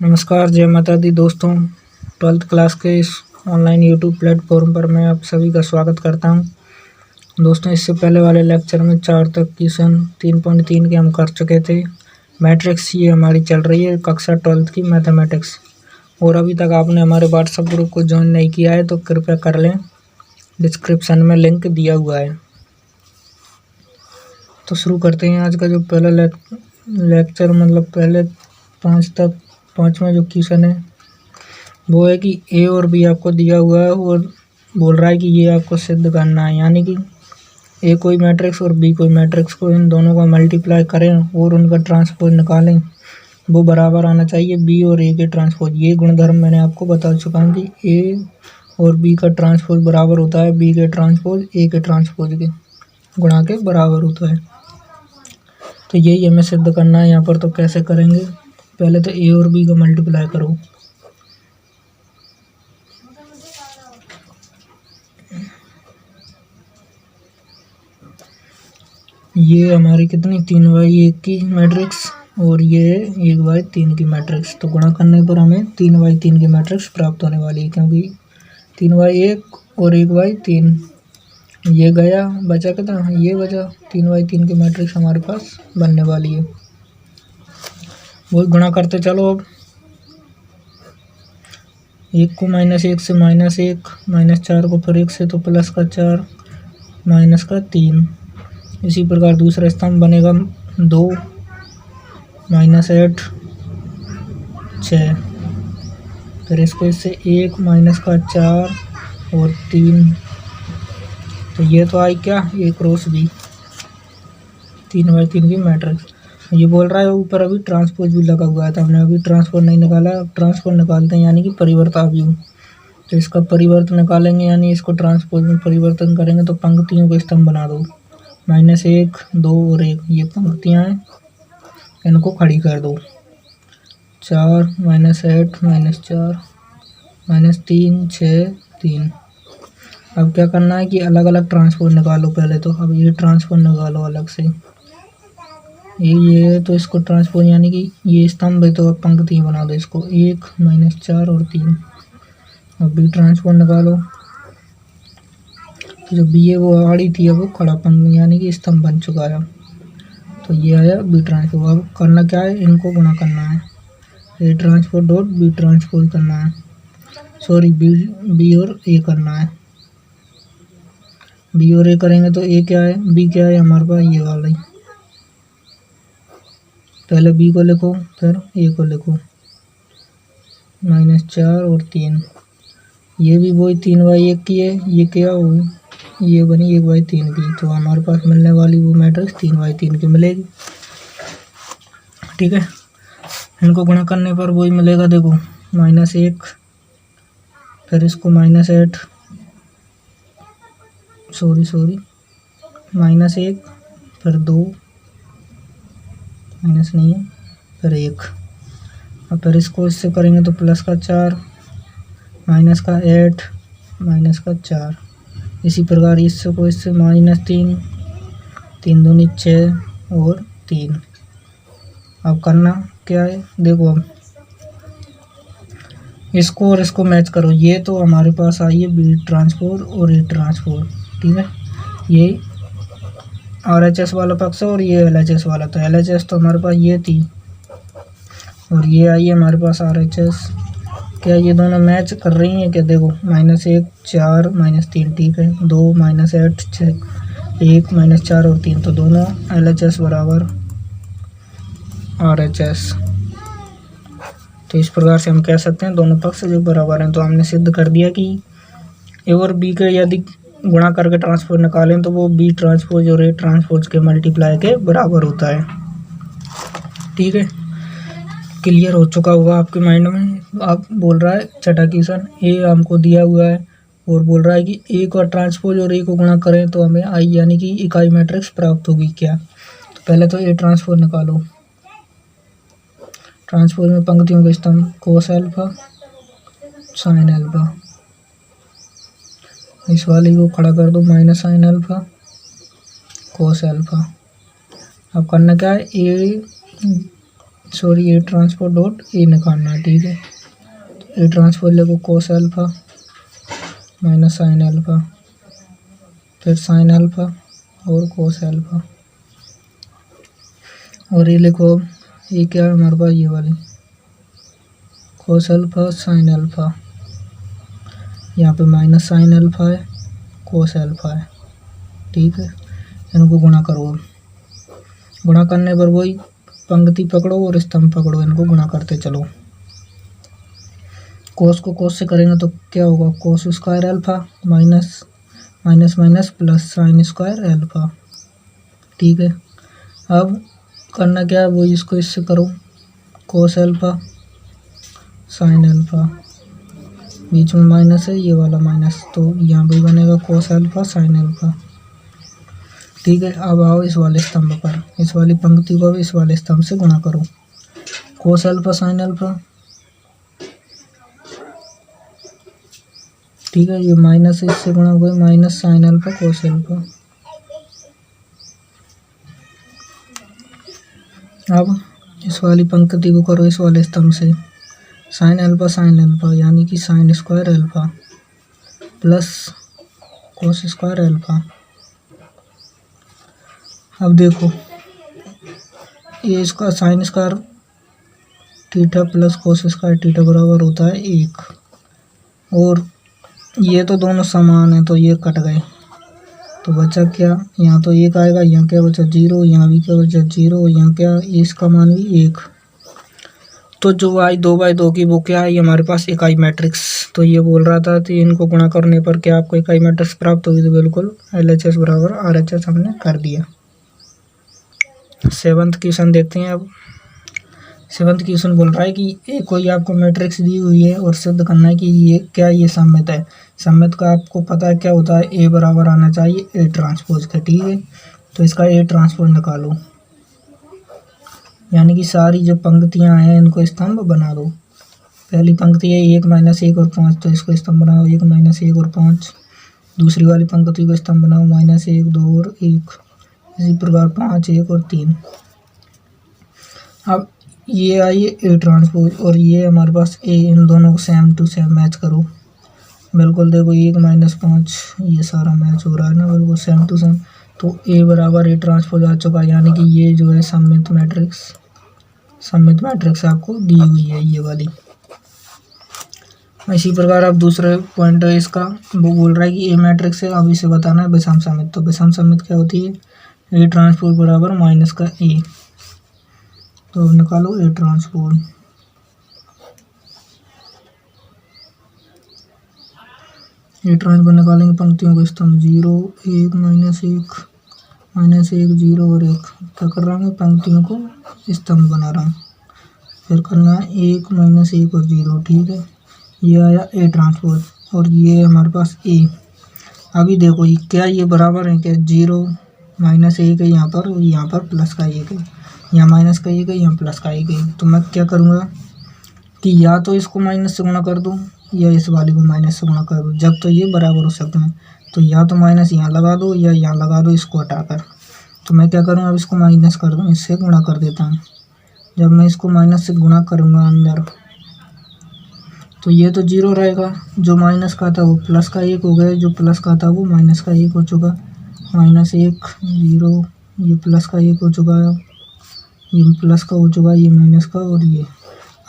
नमस्कार, जय माता दी दोस्तों। 12th क्लास के इस ऑनलाइन यूट्यूब प्लेटफॉर्म पर मैं आप सभी का स्वागत करता हूं। दोस्तों, इससे पहले वाले लेक्चर में 4 तक की सन 3.3 के हम कर चुके थे। मैट्रिक्स ये हमारी चल रही है कक्षा 12th की मैथमेटिक्स। और अभी तक आपने हमारे व्हाट्सएप ग्रुप को ज्वाइन नहीं किया है तो कृपया कर लें, डिस्क्रिप्शन में लिंक दिया हुआ है। तो शुरू करते हैं आज का जो पहला लेक्चर, मतलब पहले 5 तक 5वां जो क्वेश्चन है वो है कि ए और बी आपको दिया हुआ है और बोल रहा है कि ये आपको सिद्ध करना है। यानी कि ए कोई मैट्रिक्स और बी कोई मैट्रिक्स को इन दोनों का मल्टीप्लाई करें और उनका ट्रांसपोज निकालें, वो बराबर आना चाहिए बी और ए के ट्रांसपोज। ये गुणधर्म मैंने आपको बता चुका हूँ कि ए और बी का ट्रांसपोज बराबर होता है बी के ट्रांसपोज ए के ट्रांसपोज के गुणा के बराबर होता है। तो यही हमें सिद्ध करना है यहाँ पर। तो कैसे करेंगे, पहले तो ए और बी का मल्टीप्लाई करो। ये हमारी कितनी 3/1 की मैट्रिक्स और ये 1/3 की मैट्रिक्स। तो गुणा करने पर हमें 3/3 की मैट्रिक्स प्राप्त होने वाली है, क्योंकि 3/1 और 1/3 ये गया, बचा कितना, ये बचा। 3/3 की मैट्रिक्स हमारे पास बनने वाली है। वही गुणा करते चलो। अब 1 को -1 से -1, -4 को फिर 1 से तो +4 -3। इसी प्रकार दूसरा स्तंभ बनेगा 2 -8 6। फिर इसको इससे 1 -4 और 3। तो ये तो आई क्या, ए क्रॉस बी 3/3 की मैट्रिक्स। ये बोल रहा है ऊपर अभी ट्रांसपोज भी लगा हुआ है, तो हमने अभी ट्रांसपोज नहीं निकाला। अब ट्रांसपोज निकालते हैं, यानी कि परिवर्ताव्यूह। तो इसका परिवर्तन निकालेंगे, यानी इसको ट्रांसपोज में परिवर्तन करेंगे। तो पंक्तियों को स्तंभ बना दो, -1 2 और 1, ये पंक्तियाँ हैं, इनको खड़ी कर दो। 4 -8 -4 -3 6 3। अब क्या करना है कि अलग अलग ट्रांसपोज निकालो पहले। तो अब ये ट्रांसपोज निकालो अलग से, ये तो इसको ट्रांसपोज, यानी कि ये स्तंभ है तो अब पंक्ति बना दो इसको, 1 -4 और 3। अब बी ट्रांसपोज निकालो। तो जो बी है वो आड़ी थी, अब वो खड़ा पंक्ति यानी कि स्तंभ बन चुका है। तो ये आया बी ट्रांसपोज। अब करना क्या है, इनको गुणा करना है। A transpose dot B transpose करना है, सॉरी बी और ए करना है। बी और ए करेंगे तो ए क्या है, बी क्या है हमारे पास, ये वाला ही। पहले बी को लिखो फिर ए को लिखो, -4 और 3। ये भी वही 3/1 की है, ये क्या हुई, ये बनी 1/3 की। तो हमारे पास मिलने वाली वो मैट्रिक्स 3/3 की मिलेगी। ठीक है, इनको गुणा करने पर वही मिलेगा। देखो, -1 फिर इसको -8, सॉरी -1 फिर 2 माइनस नहीं है, फिर 1। और फिर इसको इससे करेंगे तो +4 -8 -4। इसी प्रकार इससे को इससे -3 3 दूनी 6 और 3। अब करना क्या है, देखो अब इसको और इसको मैच करो। ये तो हमारे पास आई है बी ट्रांसपोज और ए ट्रांसपोज। ठीक है, ये RHS वाला पक्ष है और ये LHS वाला। तो LHS तो हमारे पास ये थी और ये आई है हमारे पास RHS। क्या ये दोनों मैच कर रही हैं क्या, देखो, -1 4 -3, ठीक है, 2 -8 6 1 -4 और 3। तो दोनों LHS बराबर RHS। तो इस प्रकार से हम कह सकते हैं दोनों पक्ष जो बराबर हैं। तो हमने सिद्ध कर दिया कि ए और बी के यदि गुणा करके ट्रांसपोज निकालें तो वो बी ट्रांसपोज और ए ट्रांसपोज के मल्टीप्लाई के बराबर होता है। ठीक है, क्लियर हो चुका होगा आपके माइंड में। आप बोल रहा है छठा क्वेश्चन, ए हमको दिया हुआ है और बोल रहा है कि ए का ट्रांसपोज और ए को गुणा करें तो हमें आई यानी कि इकाई मैट्रिक्स प्राप्त होगी क्या। तो पहले तो ए ट्रांसपोज निकालो। ट्रांसपोज में पंक्तियों के स्तंभ, कोस अल्फा साइन अल्फा। इस वाले को खड़ा कर दो, -sin अल्फा कोस अल्फा। अब करना क्या है, A sorry A transpose dot A निकालना है, ठीक है। ए ट्रांसपोज लिखो cos alpha minus sine alpha, फिर साइन अल्फा और कोस अल्फा, और ये लिखो ये क्या है हमारे पास, ये वाली कोस अल्फा साइन अल्फा, यहाँ पे माइनस साइन अल्फा है, कोस अल्फा है, ठीक है। इनको गुणा करो, गुणा करने पर वही पंक्ति पकड़ो और स्तंभ पकड़ो, इनको गुणा करते चलो। कोस को कोस से करेंगे तो क्या होगा, cos square alpha minus minus minus plus sine square alpha, ठीक है। अब करना क्या है, वो इसको इससे करो, कोस अल्फा साइन अल्फा, बीच में माइनस है, ये वाला माइनस, तो यहाँ भी बनेगा कोस अल्फा साइन अल्फा, ठीक है। अब आओ इस वाले स्तंभ पर, इस वाली पंक्ति को इस वाले स्तंभ से गुणा करो, कोस अल्फा साइन अल्फा, ठीक है। ये माइनस इससे गुणा हुआ minus sine alpha cos alpha. अब इस वाली पंक्ति को करो इस वाले स्तंभ से, साइन अल्फा यानी कि sine square alpha plus cos square alpha. अब देखो ये इसका sine square theta plus cos square theta बराबर होता है 1, और ये तो दोनों समान है तो ये कट गए, तो बचा क्या, यहाँ तो 1 आएगा, यहाँ क्या बचा 0, यहाँ भी क्या बचा 0, यहाँ क्या इसका मान भी 1, तो जो आई 2/2 की वो क्या है, ये हमारे पास इकाई मैट्रिक्स। तो ये बोल रहा था कि इनको गुणा करने पर क्या आपको इकाई मैट्रिक्स प्राप्त होगी, तो बिल्कुल LHS बराबर RHS हमने कर दिया। 7th क्वेश्चन देखते हैं। अब 7th क्वेश्चन बोल रहा है कि एक कोई आपको मैट्रिक्स दी हुई है और सिद्ध करना है कि ये क्या, ये सम्मित है। सम्मित का आपको पता है क्या होता है, ए बराबर आना चाहिए ए ट्रांसपोज के, ठीक है। तो इसका ए ट्रांसपोज निकालो, यानी कि सारी जो पंक्तियां हैं इनको स्तंभ बना दो। पहली पंक्ति है 1 - 1 और 5, तो इसको स्तंभ बनाओ 1 - 1 और 5। दूसरी वाली पंक्ति को स्तंभ बनाओ -1 2 और 1, इसी प्रकार 5 1 और 3। अब ये आई ए ट्रांसपोज और ये हमारे पास ए, इन दोनों को सेम टू सेम मैच करो। बिल्कुल देखो 1 - 5 ये सारा मैच हो रहा है ना, बिल्कुल सेम टू सेम। तो ए बराबर ए ट्रांसपोज आ चुका है, यानी कि ये जो है सम्मित मैट्रिक्स आपको दी हुई है ये वाली। इसी प्रकार अब दूसरे पॉइंट है इसका, वो बोल रहा है कि ए मैट्रिक्स है, अब इसे बताना है विषम सम्मित। तो विषम सम्मित क्या होती है, ए ट्रांसपोज बराबर माइनस का ए, तो निकालो ए ट्रांसपोज। ए ट्रांसपोज निकालेंगे पंक्तियों को स्तंभ 0 1 -1 0 और 1, क्या कर रहा हूँ पंक्तियों को स्तंभ बना रहा हूँ। फिर करना है 1 - 1 और 0, ठीक है। ये आया ए ट्रांसपोज और ये हमारे पास ए। अभी देखो ये क्या, ये बराबर है क्या, 0 -1 है यहाँ पर प्लस का 1 है, यहाँ माइनस का 1 है, यहाँ प्लस का 1 है। तो मैं क्या करूँगा कि या तो इसको माइनस से गुणा कर दूँ या इस वाले को माइनस से गुणा कर दूँ, जब तो ये बराबर हो सकते हैं। तो या तो माइनस यहाँ लगा दो या यहाँ लगा दो इसको हटाकर। तो मैं क्या करूँ, अब इसको माइनस कर दूँ, इससे गुणा कर देता हूँ। जब मैं इसको माइनस से गुणा करूँगा अंदर, तो ये तो 0 रहेगा, जो माइनस का था वो प्लस का 1 हो गया, जो प्लस का था वो माइनस का 1 हो चुका। -1 0, ये प्लस का 1 हो चुका है, ये प्लस का हो चुका है, ये माइनस का, और ये।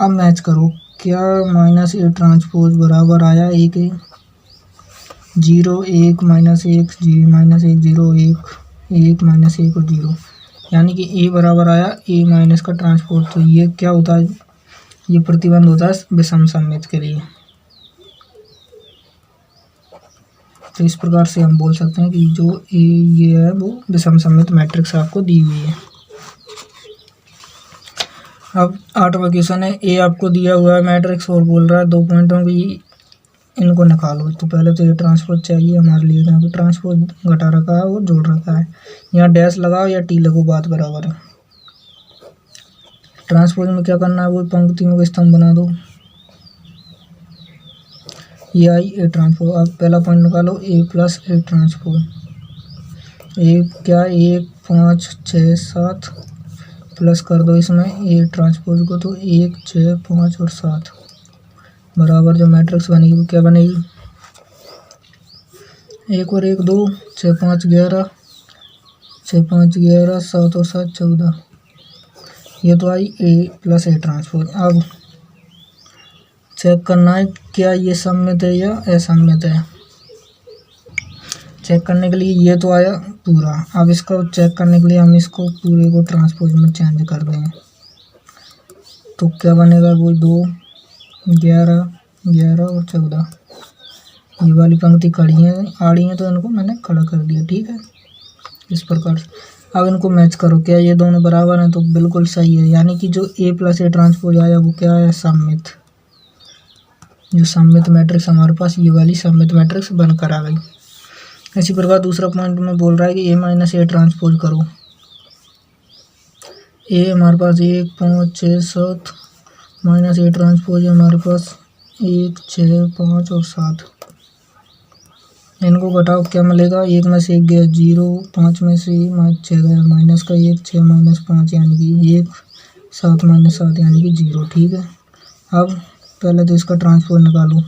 अब मैच करो, क्या माइनस ए ट्रांसपोज बराबर आया 1 0 1 -1 0 1 1 -1 और 0, यानी कि ए बराबर आया ए माइनस का ट्रांसपोज। तो ये क्या होता है, ये प्रतिबंध होता है विषम सम्मित के लिए। तो इस प्रकार से हम बोल सकते हैं कि जो ए ये है वो विषम सम्मित मैट्रिक्स आपको दी हुई है। अब 8वां क्वेश्चन है, ए आपको दिया हुआ है मैट्रिक्स और बोल रहा है 2 पॉइंटों की इनको निकालो। तो पहले तो ये ट्रांसपोज चाहिए हमारे लिए, यहाँ पे ट्रांसपोज घटा रखा है और जोड़ रखा है। यहाँ डैश लगाओ या टी लगो, बात बराबर है। ट्रांसपोज में क्या करना है, वो पंक्तियों का स्तंभ बना दो। ये आई ए ट्रांसपोज। अब पहला पॉइंट निकालो ए प्लस ए ट्रांसपोज। ए क्या 1 5 6 7, प्लस कर दो इसमें ए ट्रांसपोज को, तो 1 6 5 और 7 बराबर जो मैट्रिक्स बनेगी वो क्या बनेगी, 1 और 1 2, 6 5 11, 6 5 11, 7 और 7 14। ये तो आई ए प्लस ए ट्रांसपोज। अब चेक करना है क्या ये सममित है या असममित है। चेक करने के लिए ये तो आया पूरा, अब इसको चेक करने के लिए हम इसको पूरे को ट्रांसपोज में चेंज कर देंगे, तो क्या बनेगा वो 2 11 11 और 14। ये वाली पंक्ति खड़ी है आड़ी है तो इनको मैंने खड़ा कर दिया, ठीक है इस प्रकार से। अब इनको मैच करो, क्या ये दोनों बराबर हैं, तो बिल्कुल सही है, यानी कि जो ए प्लस ए ट्रांसपोज आया वो क्या आया, सममित। जो सममित मैट्रिक्स हमारे पास ये वाली सममित मैट्रिक्स बनकर आ गई। इसी प्रकार दूसरा पॉइंट में बोल रहा है कि ए माइनस ए ट्रांसपोज करो। ए हमारे पास 1 5 6 7 माइनस ए ट्रांसपोज है हमारे पास 1 6 5 और 7। इनको घटाओ क्या मिलेगा, 1 में से 1 गया 0, 5 में से 6 गया माइनस का 1, 6 माइनस 5 यानी कि 1, 7 माइनस 7 यानी कि 0, ठीक है। अब पहले तो इसका ट्रांसपोज निकालो,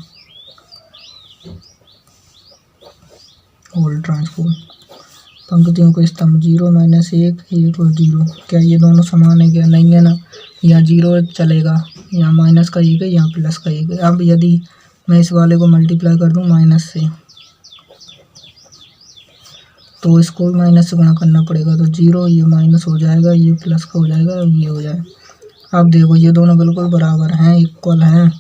होल ट्रांसपोज पंक्तियों को स्तंभ 0 माइनस 1 1 और 0। क्या ये दोनों समान है, क्या नहीं है ना, यहाँ 0 चलेगा, यहाँ माइनस का 1 है, यहाँ प्लस का 1 है। अब यदि मैं इस वाले को मल्टीप्लाई कर दूँ माइनस से, तो इसको भी माइनस से गुणा करना पड़ेगा, तो 0 ये माइनस हो जाएगा, ये प्लस का हो जाएगा और ये हो जाएगा। अब देखो ये दोनों बिल्कुल बराबर हैं, इक्वल हैं।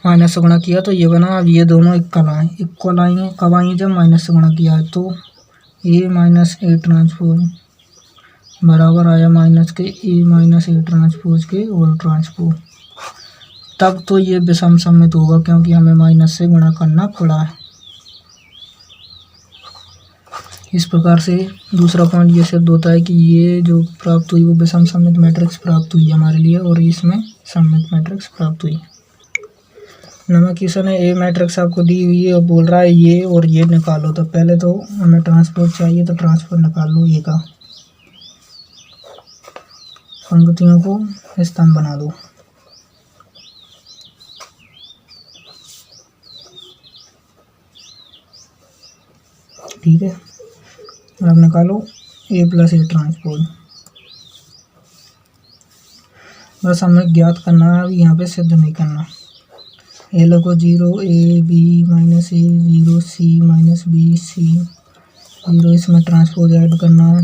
माइनस से गुणा किया तो ये बना, अब ये दोनों इक्वल आएंगे कब आएंगे, जब माइनस से गुणा किया है। तो ए माइनस ए ट्रांसपोज बराबर आया माइनस के ए माइनस ए ट्रांसपोज के होल ट्रांसपोज। तब तो ये विषम सममित होगा, क्योंकि हमें माइनस से गुणा करना पड़ा है। इस प्रकार से दूसरा पॉइंट ये सिद्ध होता है कि ये जो प्राप्त हुई वो विषम सममित मैट्रिक्स प्राप्त हुई हमारे लिए, और इसमें सममित मैट्रिक्स प्राप्त हुई। नंबर क्वेश्चन है, ए मैट्रिक्स आपको दी हुई है और बोल रहा है ये और ये निकालो। तो पहले तो हमें ट्रांसपोज चाहिए, तो ट्रांसपोज निकाल लो ए का, पंक्तियों को स्तंभ बना दो। ठीक है, अब निकालो ए प्लस ए ट्रांसपोज। बस हमें ज्ञात करना है, अभी यहाँ पे सिद्ध नहीं करना। ए लगो 0 A B minus A 0 C minus B C 0, इसमें ट्रांसपोज ऐड करना है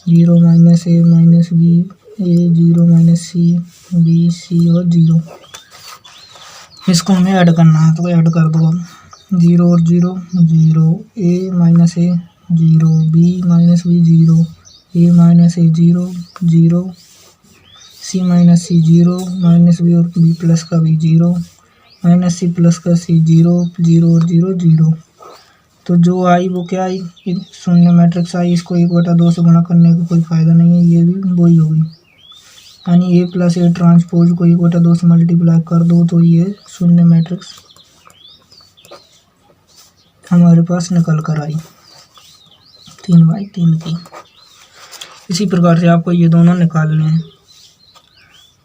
0 minus A minus B A 0 minus C B C और 0, इसको हमें ऐड करना है, तो ऐड कर दो। अब 0 और 0 0, ए minus A 0 B minus B 0 A minus A 0 0 C minus C 0 minus B और बी प्लस का भी 0 माइनस सी प्लस का सी 0 0 और 0 0। तो जो आई वो क्या आई, शून्य मैट्रिक्स आई। इसको 1/2 से गुणा करने का कोई फ़ायदा नहीं है, ये भी वही होगी, यानी ए प्लस ए ट्रांसपोज को 1/2 से मल्टीप्लाई कर दो तो ये शून्य मैट्रिक्स हमारे पास निकल कर आई 3/3 की। इसी प्रकार से आपको ये दोनों निकालने हैं।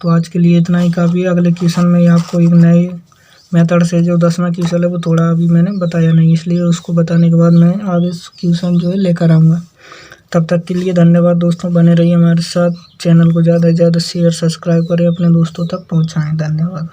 तो आज के लिए इतना ही काफ़ी है। अगले क्वेश्चन में आपको एक नए मेथड से, जो 10वां क्वेश्चन है वो थोड़ा अभी मैंने बताया नहीं, इसलिए उसको बताने के बाद मैं आगे क्वेश्चन जो है लेकर आऊँगा। तब तक के लिए धन्यवाद दोस्तों, बने रहिए हमारे साथ। चैनल को ज़्यादा से ज़्यादा शेयर सब्सक्राइब करें, अपने दोस्तों तक पहुँचाएँ। धन्यवाद।